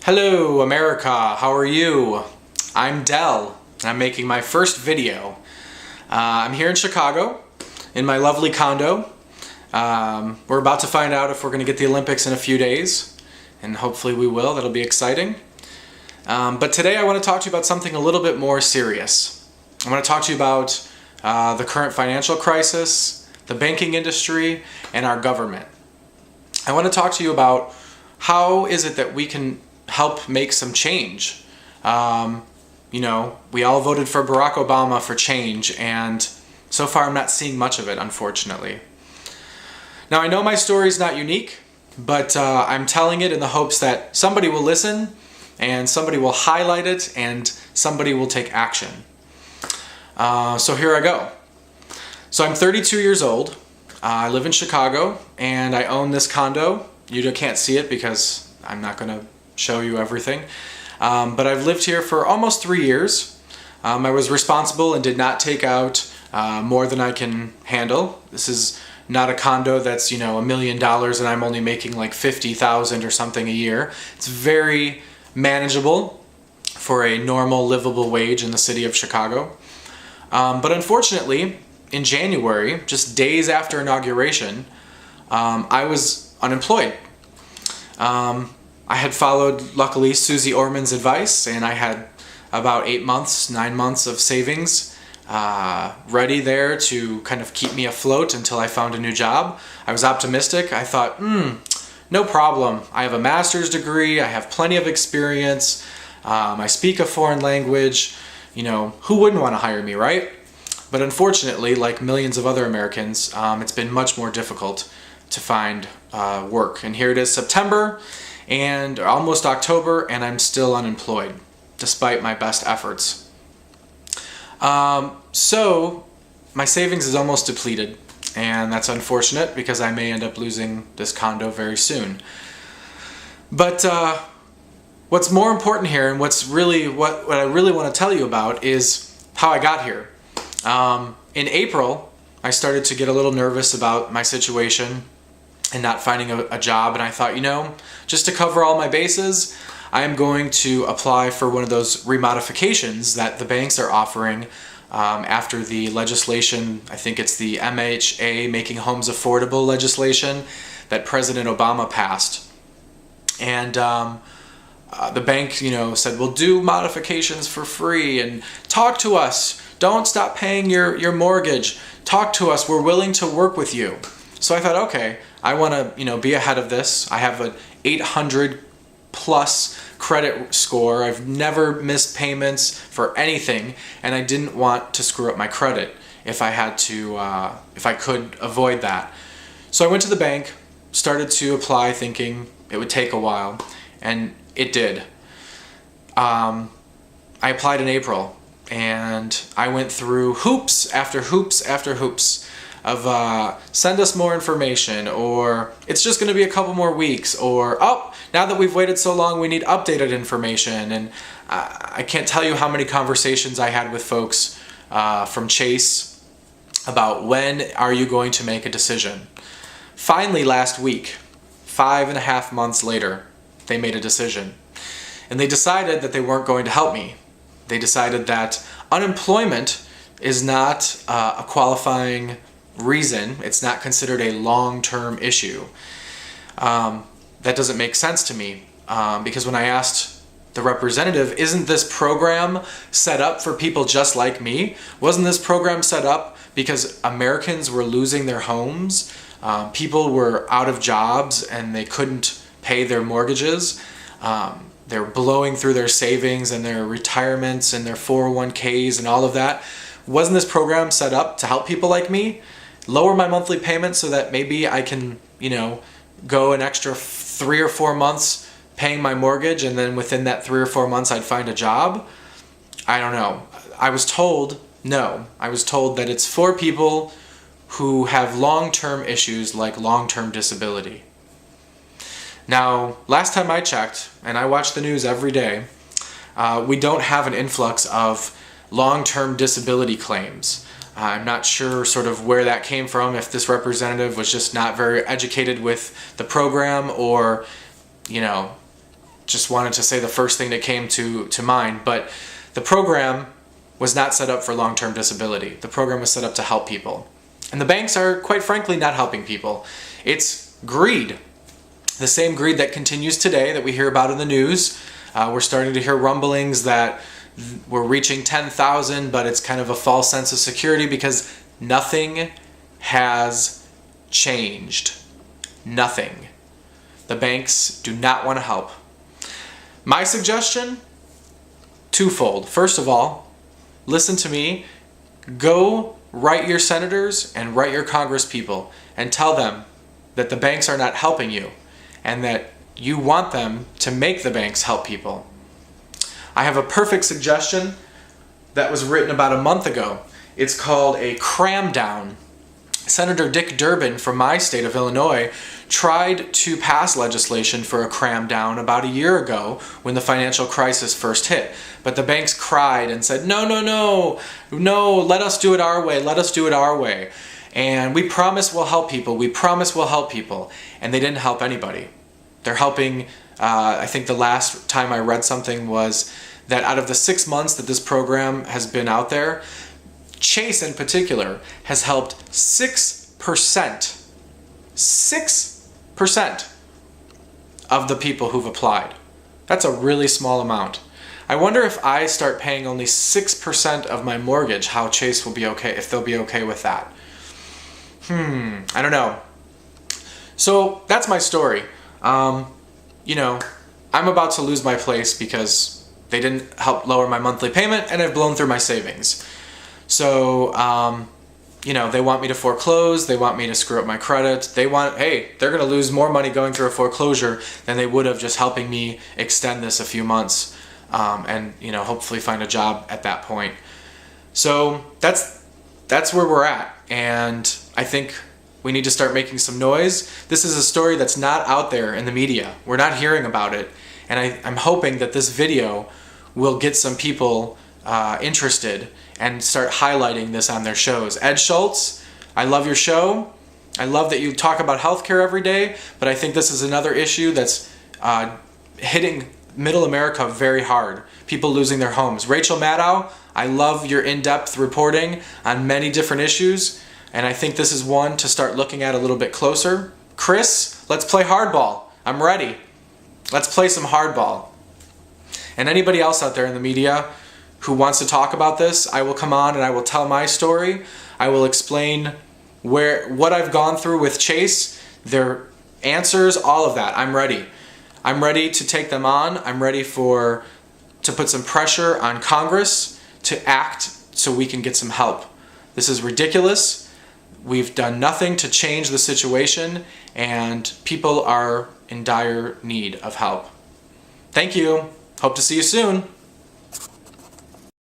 Hello America, how are you? I'm Del, and I'm making my first video. I'm here in Chicago, in my lovely condo. We're about to find out if we're going to get the Olympics in a few days, and hopefully we will. That'll be exciting. But today I want to talk to you about something a little bit more serious. I want to talk to you about the current financial crisis, the banking industry, and our government. I want to talk to you about how is it that we can help make some change. We all voted for Barack Obama for change, and so far I'm not seeing much of it, unfortunately. Now, I know my story is not unique, but I'm telling it in the hopes that somebody will listen, and somebody will highlight it, and somebody will take action. So here I go. So I'm 32 years old. I live in Chicago, and I own this condo. You can't see it because I'm not going to show you everything. But I've lived here for almost 3 years. I was responsible and did not take out more than I can handle. This is not a condo that's, $1 million and I'm only making like $50,000 or something a year. It's very manageable for a normal livable wage in the city of Chicago. But unfortunately, in January, just days after inauguration, I was unemployed. I had followed, luckily, Susie Orman's advice, and I had about 9 months of savings ready there to kind of keep me afloat until I found a new job. I was optimistic. I thought, no problem. I have a master's degree. I have plenty of experience. I speak a foreign language. Who wouldn't want to hire me, right? But unfortunately, like millions of other Americans, it's been much more difficult to find work. And here it is, September, and almost October, and I'm still unemployed, despite my best efforts. So my savings is almost depleted, and that's unfortunate because I may end up losing this condo very soon. But what's more important here, and what I really want to tell you about, is how I got here. In April, I started to get a little nervous about my situation and not finding a job, and I thought, just to cover all my bases, I am going to apply for one of those remodifications that the banks are offering after the legislation. I think it's the MHA, Making Homes Affordable legislation, that President Obama passed. And the bank, said, we'll do modifications for free, and talk to us. Don't stop paying your mortgage. Talk to us. We're willing to work with you. So I thought, okay, I want to, be ahead of this. I have an 800 plus credit score. I've never missed payments for anything, and I didn't want to screw up my credit if I could avoid that. So I went to the bank, started to apply thinking it would take a while, and it did. I applied in April, and I went through hoops after hoops after hoops of send us more information, or it's just going to be a couple more weeks, or now that we've waited so long we need updated information. And I can't tell you how many conversations I had with folks from Chase about when are you going to make a decision. Finally, last week, 5.5 months later, they made a decision, and they decided that they weren't going to help me. They decided that unemployment is not a qualifying reason. It's not considered a long-term issue. That doesn't make sense to me because when I asked the representative, isn't this program set up for people just like me? Wasn't this program set up because Americans were losing their homes? People were out of jobs and they couldn't pay their mortgages. They're blowing through their savings and their retirements and their 401ks and all of that. Wasn't this program set up to help people like me? Lower my monthly payments so that maybe I can, go an extra 3 or 4 months paying my mortgage, and then within that 3 or 4 months I'd find a job? I don't know. I was told no. I was told that it's for people who have long-term issues like long-term disability. Now, last time I checked, and I watch the news every day, we don't have an influx of long-term disability claims. I'm not sure sort of where that came from, if this representative was just not very educated with the program, or, just wanted to say the first thing that came to mind. But the program was not set up for long-term disability. The program was set up to help people. And the banks are, quite frankly, not helping people. It's greed. The same greed that continues today that we hear about in the news. We're starting to hear rumblings that we're reaching 10,000, but it's kind of a false sense of security because nothing has changed. Nothing. The banks do not want to help. My suggestion? Twofold. First of all, listen to me. Go write your senators and write your congresspeople and tell them that the banks are not helping you and that you want them to make the banks help people. I have a perfect suggestion that was written about a month ago. It's called a cram down. Senator Dick Durbin from my state of Illinois tried to pass legislation for a cram down about a year ago when the financial crisis first hit. But the banks cried and said, no, let us do it our way, let us do it our way. And we promise we'll help people, we promise we'll help people. And they didn't help anybody. They're helping, I think the last time I read something was that out of the 6 months that this program has been out there, Chase in particular has helped 6% of the people who've applied. That's a really small amount. I wonder if I start paying only 6% of my mortgage, how Chase will be okay, if they'll be okay with that. I don't know. So that's my story. I'm about to lose my place because they didn't help lower my monthly payment and I've blown through my savings. So, they want me to foreclose, they want me to screw up my credit, they're going to lose more money going through a foreclosure than they would have just helping me extend this a few months and hopefully find a job at that point. So that's where we're at, and I think we need to start making some noise. This is a story that's not out there in the media. We're not hearing about it, and I'm hoping that this video will get some people interested and start highlighting this on their shows. Ed Schultz, I love your show. I love that you talk about healthcare every day, but I think this is another issue that's hitting middle America very hard. People losing their homes. Rachel Maddow, I love your in-depth reporting on many different issues, and I think this is one to start looking at a little bit closer. Chris, let's play hardball. I'm ready. Let's play some hardball. And anybody else out there in the media who wants to talk about this, I will come on and I will tell my story. I will explain what I've gone through with Chase, their answers, all of that. I'm ready. I'm ready to take them on. I'm ready to put some pressure on Congress to act so we can get some help. This is ridiculous. We've done nothing to change the situation, and people are in dire need of help. Thank you. Hope to see you soon.